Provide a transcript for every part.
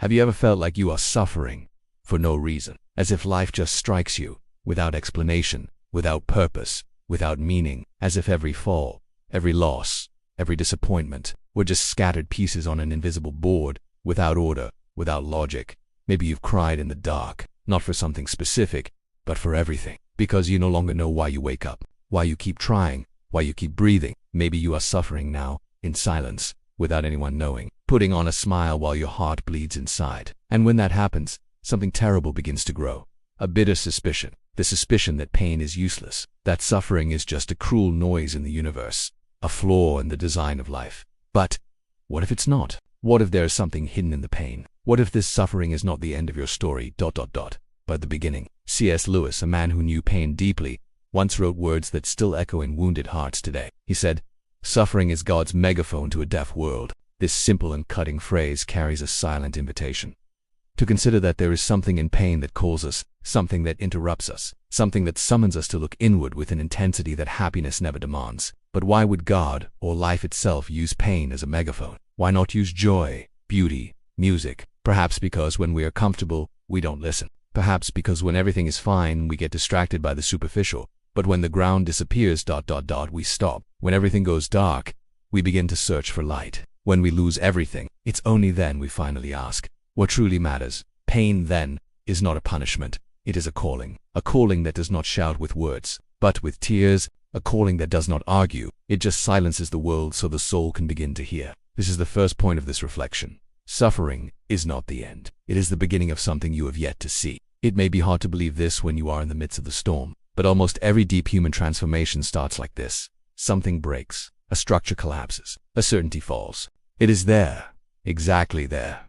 Have you ever felt like you are suffering for no reason, as if life just strikes you, without explanation, without purpose, without meaning, as if every fall, every loss, every disappointment were just scattered pieces on an invisible board, without order, without logic? Maybe you've cried in the dark, not for something specific, but for everything, because you no longer know why you wake up, why you keep trying, why you keep breathing. Maybe you are suffering now, in silence, without anyone knowing, putting on a smile while your heart bleeds inside. And when that happens, something terrible begins to grow. A bitter suspicion. The suspicion that pain is useless, that suffering is just a cruel noise in the universe, a flaw in the design of life. But what if it's not? What if there is something hidden in the pain? What if this suffering is not the end of your story, but the beginning? Cslewis, a man who knew pain deeply, once wrote words that still echo in wounded hearts today. He said, "Suffering is God's megaphone to a deaf world." This simple and cutting phrase carries a silent invitation to consider that there is something in pain that calls us, something that interrupts us, something that summons us to look inward with an intensity that happiness never demands. But why would God, or life itself, use pain as a megaphone? Why not use joy, beauty, music? Perhaps because when we are comfortable, we don't listen. Perhaps because when everything is fine, we get distracted by the superficial. But when the ground disappears, we stop. When everything goes dark, we begin to search for light. When we lose everything, it's only then we finally ask what truly matters. Pain, then, is not a punishment. It is a calling that does not shout with words, but with tears, a calling that does not argue. It just silences the world so the soul can begin to hear. This is the first point of this reflection. Suffering is not the end. It is the beginning of something you have yet to see. It may be hard to believe this when you are in the midst of the storm, but almost every deep human transformation starts like this. Something breaks, a structure collapses, a certainty falls. It is there, exactly there,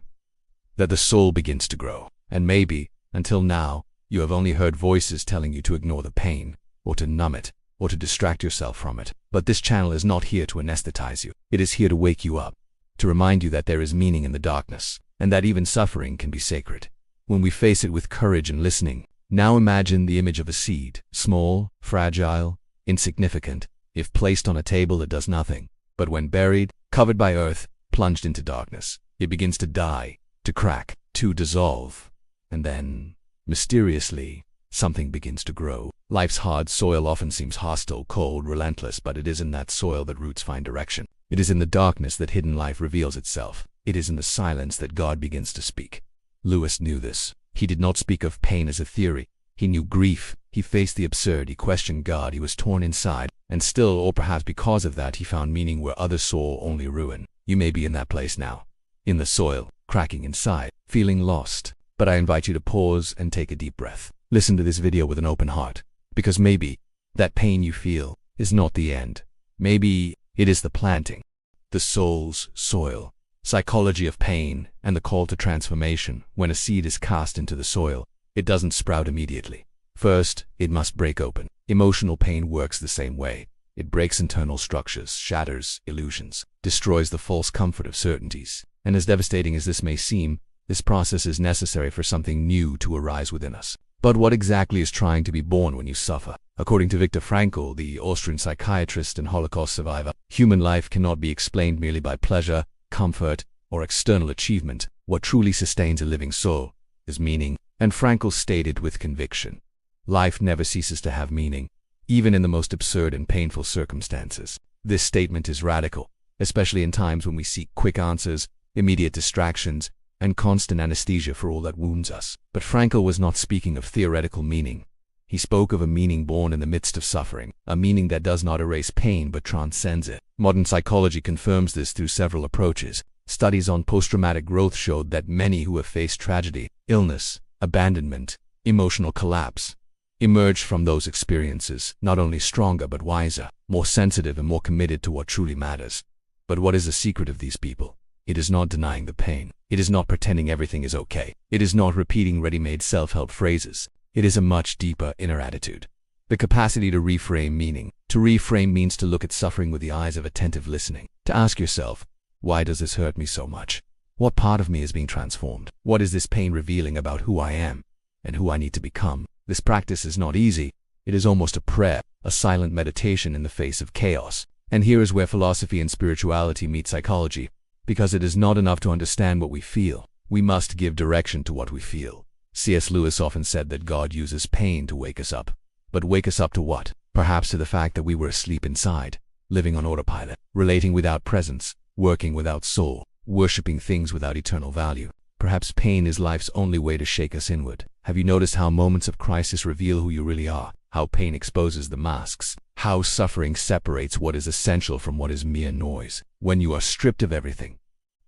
that the soul begins to grow. And maybe, until now, you have only heard voices telling you to ignore the pain, or to numb it, or to distract yourself from it. But this channel is not here to anesthetize you. It is here to wake you up, to remind you that there is meaning in the darkness, and that even suffering can be sacred when we face it with courage and listening. Now imagine the image of a seed, small, fragile, insignificant, if placed on a table it does nothing. But when buried, covered by earth, plunged into darkness, it begins to die, to crack, to dissolve. And then, mysteriously, something begins to grow. Life's hard soil often seems hostile, cold, relentless, but it is in that soil that roots find direction. It is in the darkness that hidden life reveals itself. It is in the silence that God begins to speak. Lewis knew this. He did not speak of pain as a theory. He knew grief. He faced the absurd. He questioned God. He was torn inside. And still, or perhaps because of that, he found meaning where others saw only ruin. You may be in that place now, in the soil, cracking inside, feeling lost. But I invite you to pause and take a deep breath. Listen to this video with an open heart, because maybe that pain you feel is not the end. Maybe it is the planting, the soul's soil. Psychology of pain and the call to transformation. When a seed is cast into the soil, it doesn't sprout immediately. First, it must break open. Emotional pain works the same way. It breaks internal structures, shatters illusions, destroys the false comfort of certainties. And as devastating as this may seem, this process is necessary for something new to arise within us. But what exactly is trying to be born when you suffer? According to Viktor Frankl, the Austrian psychiatrist and Holocaust survivor, human life cannot be explained merely by pleasure, comfort, or external achievement. What truly sustains a living soul is meaning. And Frankl stated with conviction, life never ceases to have meaning, even in the most absurd and painful circumstances. This statement is radical, especially in times when we seek quick answers, immediate distractions, and constant anesthesia for all that wounds us. But Frankl was not speaking of theoretical meaning. He spoke of a meaning born in the midst of suffering, a meaning that does not erase pain but transcends it. Modern psychology confirms this through several approaches. Studies on post-traumatic growth showed that many who have faced tragedy, illness, abandonment, emotional collapse, emerged from those experiences not only stronger but wiser, more sensitive and more committed to what truly matters. But what is the secret of these people? It is not denying the pain. It is not pretending everything is okay. It is not repeating ready-made self-help phrases. It is a much deeper inner attitude. The capacity to reframe meaning. To reframe means to look at suffering with the eyes of attentive listening. To ask yourself, why does this hurt me so much? What part of me is being transformed? What is this pain revealing about who I am and who I need to become? This practice is not easy. It is almost a prayer, a silent meditation in the face of chaos. And here is where philosophy and spirituality meet psychology, because it is not enough to understand what we feel. We must give direction to what we feel. Cslewis often said that God uses pain to wake us up. But wake us up to what? Perhaps to the fact that we were asleep inside, living on autopilot, relating without presence, working without soul, worshipping things without eternal value. Perhaps pain is life's only way to shake us inward. Have you noticed how moments of crisis reveal who you really are? How pain exposes the masks? How suffering separates what is essential from what is mere noise? When you are stripped of everything,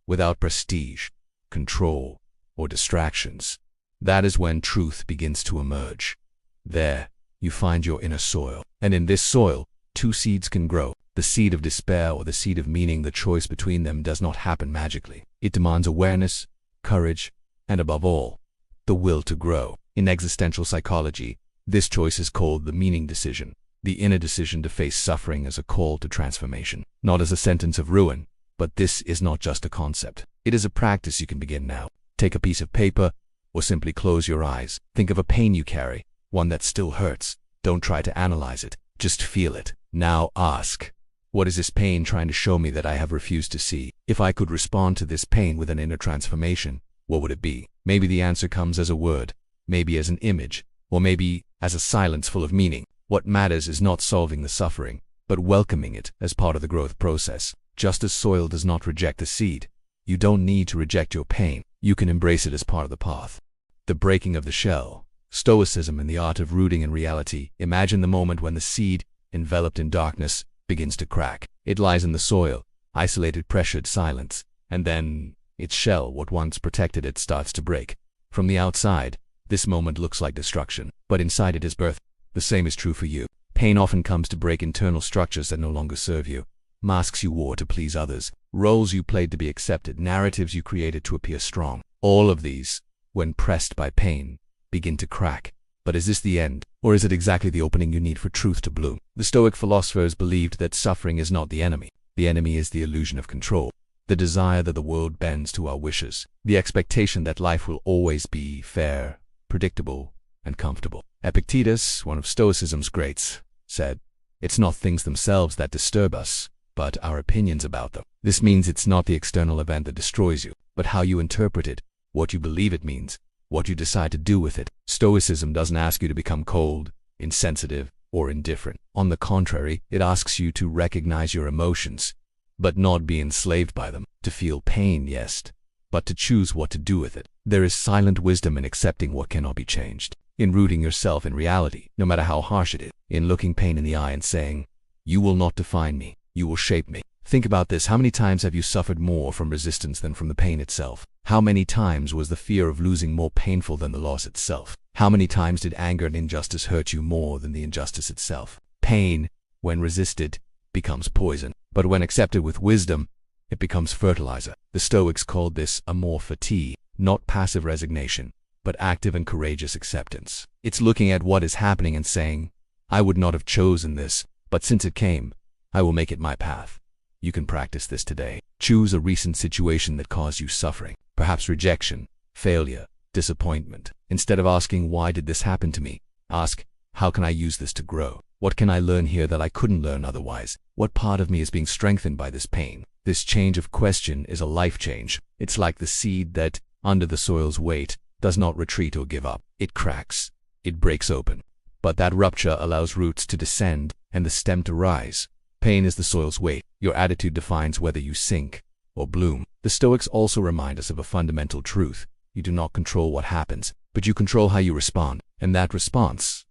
without prestige, control, or distractions, that is when truth begins to emerge. There, you find your inner soil. And in this soil, two seeds can grow. The seed of despair or the seed of meaning. The choice between them does not happen magically. It demands awareness, courage, and above all, the will to grow. In existential psychology, this choice is called the meaning decision, the inner decision to face suffering as a call to transformation, not as a sentence of ruin. But this is not just a concept. It is a practice you can begin now. Take a piece of paper, or simply close your eyes. Think of a pain you carry, one that still hurts. Don't try to analyze it, just feel it. Now ask, what is this pain trying to show me that I have refused to see? If I could respond to this pain with an inner transformation, what would it be? Maybe the answer comes as a word, maybe as an image, or maybe as a silence full of meaning. What matters is not solving the suffering, but welcoming it as part of the growth process. Just as soil does not reject the seed, you don't need to reject your pain. You can embrace it as part of the path. The breaking of the shell. Stoicism and the art of rooting in reality. Imagine the moment when the seed, enveloped in darkness, begins to crack. It lies in the soil, isolated, pressured, silence, and then its shell, what once protected it, starts to break. From the outside, this moment looks like destruction, but inside it is birth. The same is true for you. Pain often comes to break internal structures that no longer serve you. Masks you wore to please others, roles you played to be accepted, narratives you created to appear strong. All of these, when pressed by pain, begin to crack. But is this the end, or is it exactly the opening you need for truth to bloom? The Stoic philosophers believed that suffering is not the enemy. The enemy is the illusion of control, the desire that the world bends to our wishes, the expectation that life will always be fair, predictable, and comfortable. Epictetus, one of Stoicism's greats, said, "It's not things themselves that disturb us, but our opinions about them." This means it's not the external event that destroys you, but how you interpret it, what you believe it means, what you decide to do with it. Stoicism doesn't ask you to become cold, insensitive, or indifferent. On the contrary, it asks you to recognize your emotions, but not be enslaved by them. To feel pain, yes, but to choose what to do with it. There is silent wisdom in accepting what cannot be changed, in rooting yourself in reality, no matter how harsh it is, in looking pain in the eye and saying, "You will not define me, you will shape me." Think about this. How many times have you suffered more from resistance than from the pain itself? How many times was the fear of losing more painful than the loss itself? How many times did anger and injustice hurt you more than the injustice itself? Pain, when resisted, becomes poison, but when accepted with wisdom, it becomes fertilizer. The Stoics called this amor fati, not passive resignation, but active and courageous acceptance. It's looking at what is happening and saying, "I would not have chosen this, but since it came, I will make it my path." You can practice this today. Choose a recent situation that caused you suffering, perhaps rejection, failure, disappointment. Instead of asking, "Why did this happen to me?" ask, "How can I use this to grow? What can I learn here that I couldn't learn otherwise? What part of me is being strengthened by this pain?" This change of question is a life change. It's like the seed that, under the soil's weight, does not retreat or give up. It cracks, it breaks open. But that rupture allows roots to descend and the stem to rise. Pain is the soil's weight. Your attitude defines whether you sink or bloom. The Stoics also remind us of a fundamental truth. You do not control what happens, but you control how you respond. And that response,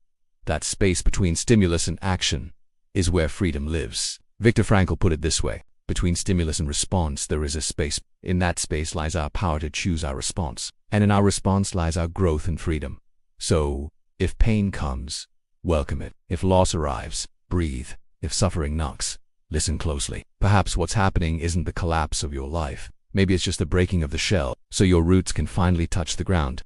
that space between stimulus and action, is where freedom lives. Viktor Frankl put it this way: between stimulus and response, there is a space. In that space lies our power to choose our response. And in our response lies our growth and freedom. So, if pain comes, welcome it. If loss arrives, breathe. If suffering knocks, listen closely. Perhaps what's happening isn't the collapse of your life. Maybe it's just the breaking of the shell, so your roots can finally touch the ground.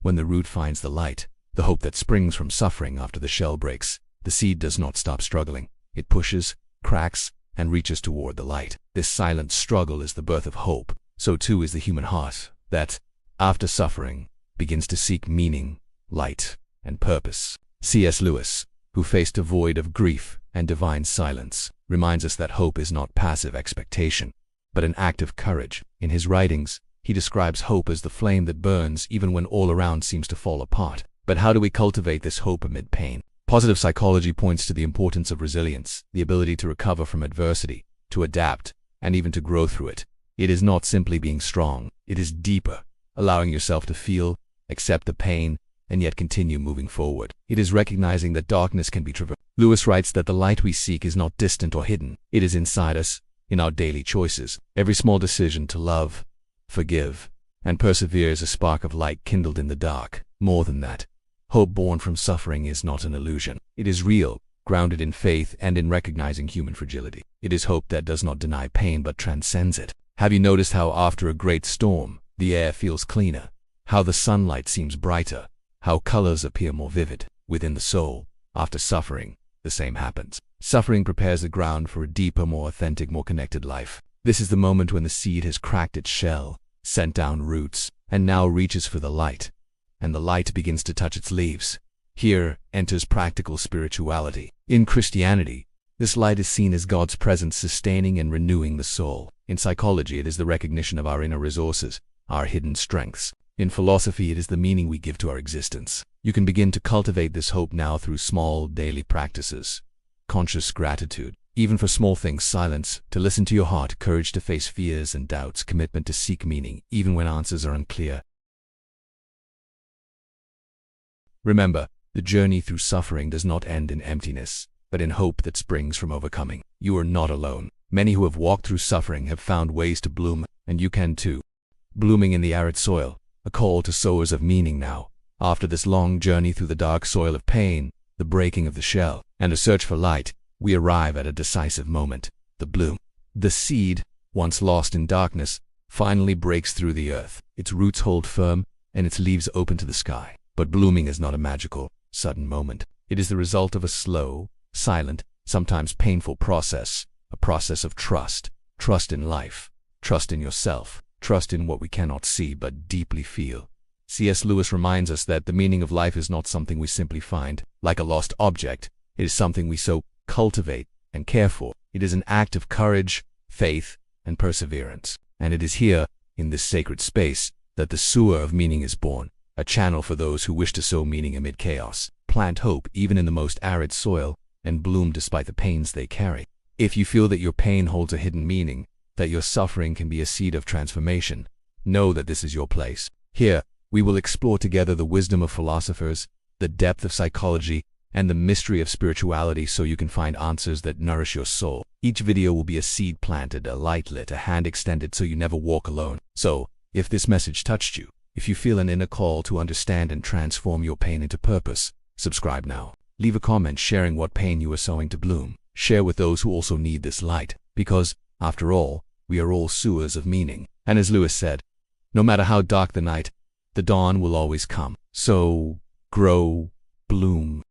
When the root finds the light, the hope that springs from suffering after the shell breaks, the seed does not stop struggling. It pushes, cracks, and reaches toward the light. This silent struggle is the birth of hope. So too is the human heart, that, after suffering, begins to seek meaning, light, and purpose. Cslewis, who faced a void of grief and divine silence, reminds us that hope is not passive expectation, but an act of courage. In his writings, He describes hope as the flame that burns even when all around seems to fall apart. But how do we cultivate this hope amid pain? Positive psychology points to the importance of resilience, the ability to recover from adversity, to adapt, and even to grow through it. It is not simply being strong, it is deeper, allowing yourself to feel, accept the pain, and yet continue moving forward. It is recognizing that darkness can be traversed. Lewis writes that the light we seek is not distant or hidden. It is inside us, in our daily choices. Every small decision to love, forgive, and persevere is a spark of light kindled in the dark. More than that, hope born from suffering is not an illusion. It is real, grounded in faith and in recognizing human fragility. It is hope that does not deny pain but transcends it. Have you noticed how after a great storm, the air feels cleaner? How the sunlight seems brighter? How colors appear more vivid? Within the soul, after suffering, the same happens. Suffering prepares the ground for a deeper, more authentic, more connected life. This is the moment when the seed has cracked its shell, sent down roots, and now reaches for the light, and the light begins to touch its leaves. Here enters practical spirituality. In Christianity, this light is seen as God's presence sustaining and renewing the soul. In psychology, it is the recognition of our inner resources, our hidden strengths. In philosophy, it is the meaning we give to our existence. You can begin to cultivate this hope now through small, daily practices. Conscious gratitude, even for small things, silence, to listen to your heart, courage to face fears and doubts, commitment to seek meaning, even when answers are unclear. Remember, the journey through suffering does not end in emptiness, but in hope that springs from overcoming. You are not alone. Many who have walked through suffering have found ways to bloom, and you can too. Blooming in the arid soil, a call to sowers of meaning now. After this long journey through the dark soil of pain, the breaking of the shell, and a search for light, we arrive at a decisive moment, the bloom. The seed, once lost in darkness, finally breaks through the earth. Its roots hold firm, and its leaves open to the sky. But blooming is not a magical, sudden moment. It is the result of a slow, silent, sometimes painful process, a process of trust. Trust in life, trust in yourself, trust in what we cannot see but deeply feel. C.S. Lewis reminds us that the meaning of life is not something we simply find, like a lost object. It is something we so cultivate and care for. It is an act of courage, faith, and perseverance. And it is here, in this sacred space, that the sewer of meaning is born, a channel for those who wish to sow meaning amid chaos, plant hope even in the most arid soil, and bloom despite the pains they carry. If you feel that your pain holds a hidden meaning, that your suffering can be a seed of transformation, know that this is your place. Here, we will explore together the wisdom of philosophers, the depth of psychology, and the mystery of spirituality so you can find answers that nourish your soul. Each video will be a seed planted, a light lit, a hand extended so you never walk alone. So, if this message touched you, if you feel an inner call to understand and transform your pain into purpose, subscribe now. Leave a comment sharing what pain you are sowing to bloom. Share with those who also need this light, because, after all, we are all sewers of meaning. And as Lewis said, no matter how dark the night, the dawn will always come. So, grow, bloom,